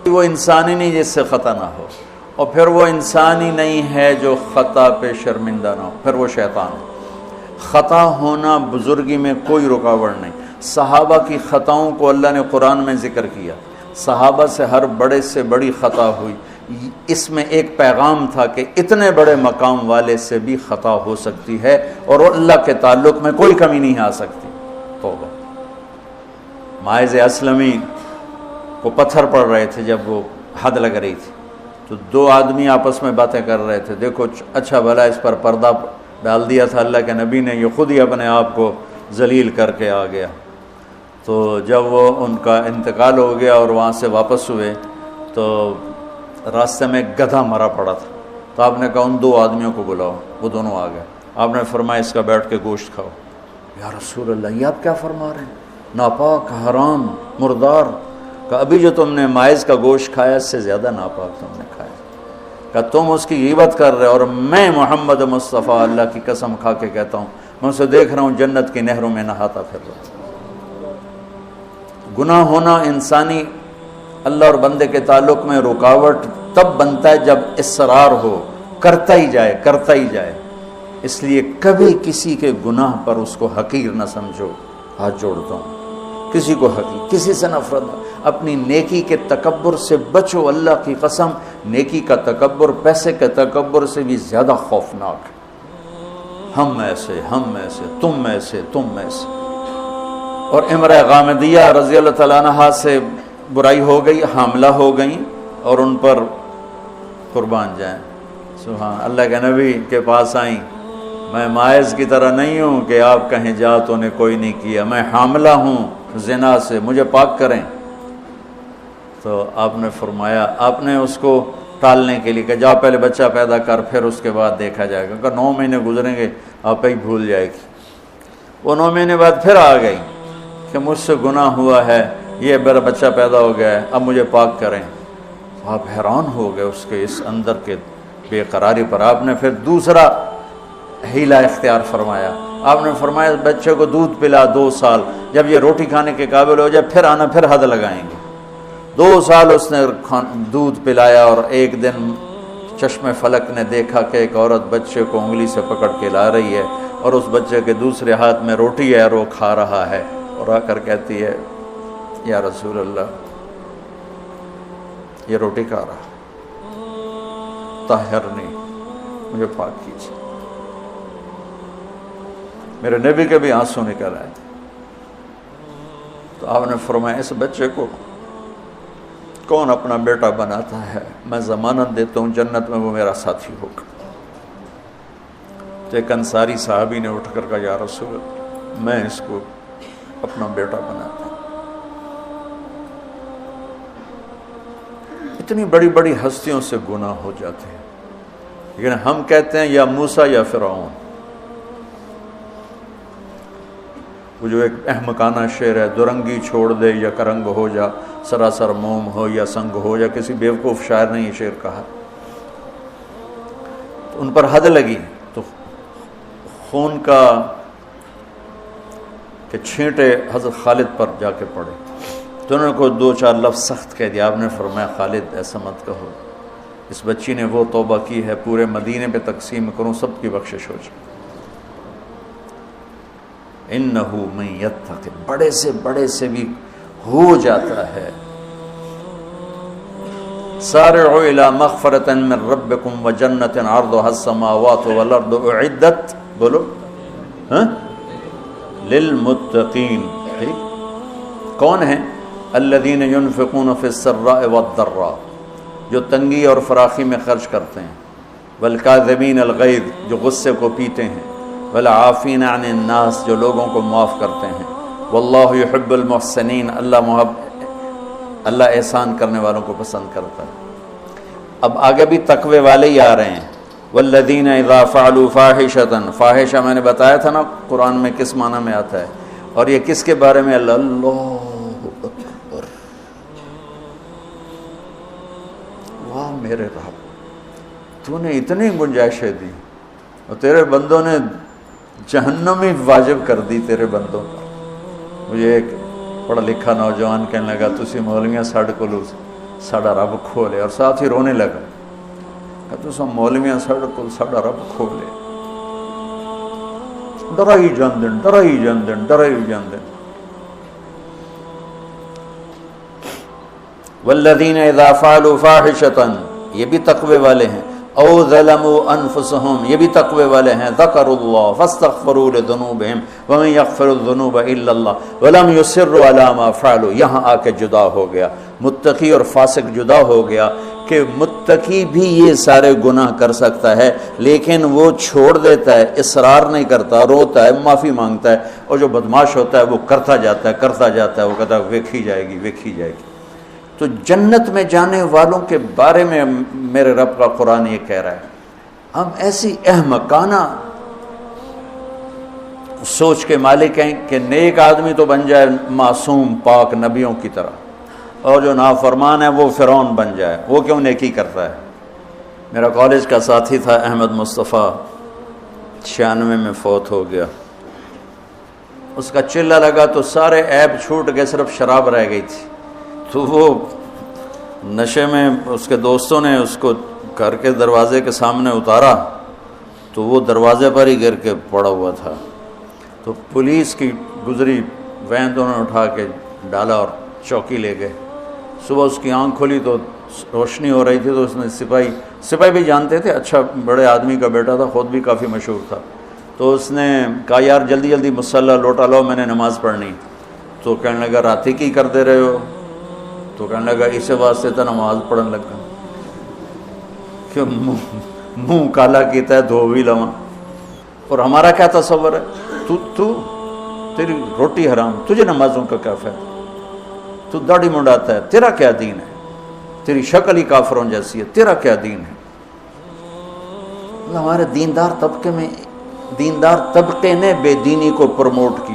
وہ انسان ہی نہیں جس سے خطا نہ ہو، اور پھر وہ انسان ہی نہیں ہے جو خطا پہ شرمندہ نہ ہو، پھر وہ شیطان ہے۔ خطا ہونا بزرگی میں کوئی رکاوٹ نہیں۔ صحابہ کی خطاؤں کو اللہ نے قرآن میں ذکر کیا، صحابہ سے ہر بڑے سے بڑی خطا ہوئی، اس میں ایک پیغام تھا کہ اتنے بڑے مقام والے سے بھی خطا ہو سکتی ہے اور اللہ کے تعلق میں کوئی کمی نہیں آ سکتی۔ توبہ۔ ماعز اسلمی کو پتھر پڑ رہے تھے جب وہ حد لگ رہی تھی، تو دو آدمی آپس میں باتیں کر رہے تھے، دیکھو اچھا بھلا اس پر پردہ ڈال دیا تھا اللہ کے نبی نے، یہ خود ہی اپنے آپ کو ذلیل کر کے آ گیا۔ تو جب وہ ان کا انتقال ہو گیا اور وہاں سے واپس ہوئے تو راستے میں ایک گدھا مرا پڑا تھا، تو آپ نے کہا ان دو آدمیوں کو بلاؤ، وہ دونوں آ گئے۔ آپ نے فرمایا اس کا بیٹھ کے گوشت کھاؤ۔ یا رسول اللہ، یہ آپ کیا فرما رہے ہیں؟ ناپاک، حرام، مردار۔ کہ ابھی جو تم نے ماعز کا گوشت کھایا اس سے زیادہ ناپاک تم نے کھایا۔ کہ تم اس کی غیبت کر رہے، اور میں محمد مصطفیٰ اللہ کی قسم کھا کے کہتا ہوں میں اسے دیکھ رہا ہوں جنت کی نہروں میں نہاتا پھر رہا ہوں۔ گناہ ہونا انسانی اللہ اور بندے کے تعلق میں رکاوٹ تب بنتا ہے جب اصرار ہو، کرتا ہی جائے کرتا ہی جائے۔ اس لیے کبھی کسی کے گناہ پر اس کو حقیر نہ سمجھو، ہاتھ جوڑتا ہوں، کسی کو حقیر، کسی سے نفرت نہ، اپنی نیکی کے تکبر سے بچو۔ اللہ کی قسم، نیکی کا تکبر پیسے کے تکبر سے بھی زیادہ خوفناک ہے۔ ہم ایسے، ہم ایسے، تم ایسے، تم ایسے۔ اور امرأہ غامدیہ رضی اللہ تعالیٰ عنہا سے برائی ہو گئی، حاملہ ہو گئیں، اور ان پر قربان جائیں سبحان اللہ کے نبی کے پاس آئیں، میں ماعز کی طرح نہیں ہوں کہ آپ کہیں جا تو نے کوئی نہیں کیا، میں حاملہ ہوں زنا سے، مجھے پاک کریں۔ تو آپ نے فرمایا، آپ نے اس کو ٹالنے کے لیے کہ جا پہلے بچہ پیدا کر پھر اس کے بعد دیکھا جائے گا، کہ 9 مہینے گزریں گے آپ ہی بھول جائے گی۔ وہ 9 مہینے بعد پھر آ گئی کہ مجھ سے گناہ ہوا ہے، یہ میرا بچہ پیدا ہو گیا ہے، اب مجھے پاک کریں۔ آپ حیران ہو گئے اس کے اس اندر کے بے قراری پر۔ آپ نے پھر دوسرا ہیلا اختیار فرمایا، آپ نے فرمایا بچے کو دودھ پلا 2 سال، جب یہ روٹی کھانے کے قابل ہو جائے پھر آنا، پھر حد لگائیں گے۔ 2 سال اس نے دودھ پلایا، اور ایک دن چشم فلک نے دیکھا کہ ایک عورت بچے کو انگلی سے پکڑ کے لا رہی ہے، اور اس بچے کے دوسرے ہاتھ میں روٹی ہے اور وہ کھا رہا ہے، اور آ کر کہتی ہے یا رسول اللہ یہ روٹی کھا رہا، طہرنی، مجھے پاک کیجیے۔ میرے نبی کے بھی آنسو نکل آئے۔ تو آپ نے فرمایا اس بچے کو کون اپنا بیٹا بناتا ہے، میں ضمانت دیتا ہوں جنت میں وہ میرا ساتھی ہوگا۔ تو ایک انصاری صحابی نے اٹھ کر کہا یا رسول اللہ میں اس کو اپنا بیٹا بناتا ہوں۔ اتنی بڑی بڑی ہستیوں سے گناہ ہو جاتے ہیں، لیکن ہم کہتے ہیں یا موسیٰ یا فرعون۔ وہ جو ایک احمقانہ شعر ہے، دورنگی چھوڑ دے یا کرنگ ہو جا، سراسر موم ہو یا سنگ ہو جا، کسی بیوقوف شاعر نے یہ شعر کہا۔ تو ان پر حد لگی تو خون کا کہ چھینٹے حضرت خالد پر جا کے پڑے، تو انہوں نے کو 2-4 لفظ سخت کہہ دیا۔ آپ نے فرمایا خالد ایسا مت کہو، اس بچی نے وہ توبہ کی ہے پورے مدینے پہ تقسیم کروں سب کی بخشش ہو جائے۔ انہو من یتق، بڑے سے بڑے سے بھی ہو جاتا ہے۔ سارعوا الی مغفرۃ من ربکم وجنۃ عرضها السماوات والارض اعدت، بولو للمتقین۔ ٹھیک، کون ہیں؟ الذین ينفقون فی السراء والضراء، جو تنگی اور فراخی میں خرچ کرتے ہیں، والکاظمین الغیظ، جو غصے کو پیتے ہیں، والعافین عن الناس، جو لوگوں کو معاف کرتے ہیں، واللہ یحب المحسنین، اللہ احسان کرنے والوں کو پسند کرتا ہے۔ اب آگے بھی تقوی والے ہی آ رہے ہیں۔ والذین اذا فعلوا فاحشۃ، فاحشہ میں نے بتایا تھا نا قرآن میں کس معنی میں آتا ہے، اور یہ کس کے بارے میں؟ اللہ اکبر، واہ میرے رب، تو نے اتنی گنجائشیں دی اور تیرے بندوں نے جہنم ہی واجب کر دی تیرے بندوں پر۔ مجھے ایک پڑھا لکھا نوجوان کہنے لگا تسی مولویاں ساڈے کولوں ساڈا رب کھولے، اور ساتھ ہی رونے لگا کہ تساں مولویاں ساڈے کول ساڈا رب کھولے، ڈرائی جاندے ڈرائی جاندے ڈرائی جاندے۔ والذین اذا فعلوا فاحشۃ، یہ بھی تقوی والے ہیں، او ظلموا انفسهم، یہ بھی تقوی والے ہیں، ذکروا اللہ فاستغفروا لذنوبہم ومن یغفر الذنوب الا اللہ ولم یصروا علی ما فعلوا۔ یہاں آ کے جدا ہو گیا، متقی اور فاسق جدا ہو گیا کہ متقی بھی یہ سارے گناہ کر سکتا ہے لیکن وہ چھوڑ دیتا ہے، اصرار نہیں کرتا، روتا ہے، معافی مانگتا ہے، اور جو بدماش ہوتا ہے وہ کرتا جاتا ہے، وہ کہتا ہے ویکھی جائے گی ویکھی جائے گی۔ تو جنت میں جانے والوں کے بارے میں میرے رب کا قرآن یہ کہہ رہا ہے، ہم ایسی احمقانہ سوچ کے مالک ہیں کہ نیک آدمی تو بن جائے معصوم پاک نبیوں کی طرح، اور جو نافرمان ہے وہ فرعون بن جائے، وہ کیوں نیکی کرتا ہے۔ میرا کالج کا ساتھی تھا احمد مصطفیٰ، 96 میں فوت ہو گیا۔ اس کا چلہ لگا تو سارے عیب چھوٹ گئے، صرف شراب رہ گئی تھی، تو وہ نشے میں اس کے دوستوں نے اس کو گھر کے دروازے کے سامنے اتارا تو وہ دروازے پر ہی گر کے پڑا ہوا تھا۔ تو پولیس کی گزری وین تو انہوں نے اٹھا کے ڈالا اور چوکی لے گئے۔ صبح اس کی آنکھ کھلی تو روشنی ہو رہی تھی، تو اس نے سپاہی بھی جانتے تھے، اچھا بڑے آدمی کا بیٹا تھا، خود بھی کافی مشہور تھا، تو اس نے کہا یار جلدی جلدی مصلی لوٹا لو، میں نے نماز پڑھنی۔ تو کہنے لگا راتی کی کر دے رہے ہو؟ تو کہنے لگا اسے واسطے تو نماز پڑھن لگا کہ منہ کالا کیتا ہے دھو بھی لواں۔ اور ہمارا کیا تصور ہے، تو تیری روٹی حرام، تجھے نمازوں کا کیا فائدہ، تو داڑھی منڈاتا ہے، تیرا کیا دین ہے، تیری شکل ہی کافروں جیسی ہے، تیرا کیا دین ہے۔ ہمارے دیندار طبقے نے بے دینی کو پروموٹ کیا۔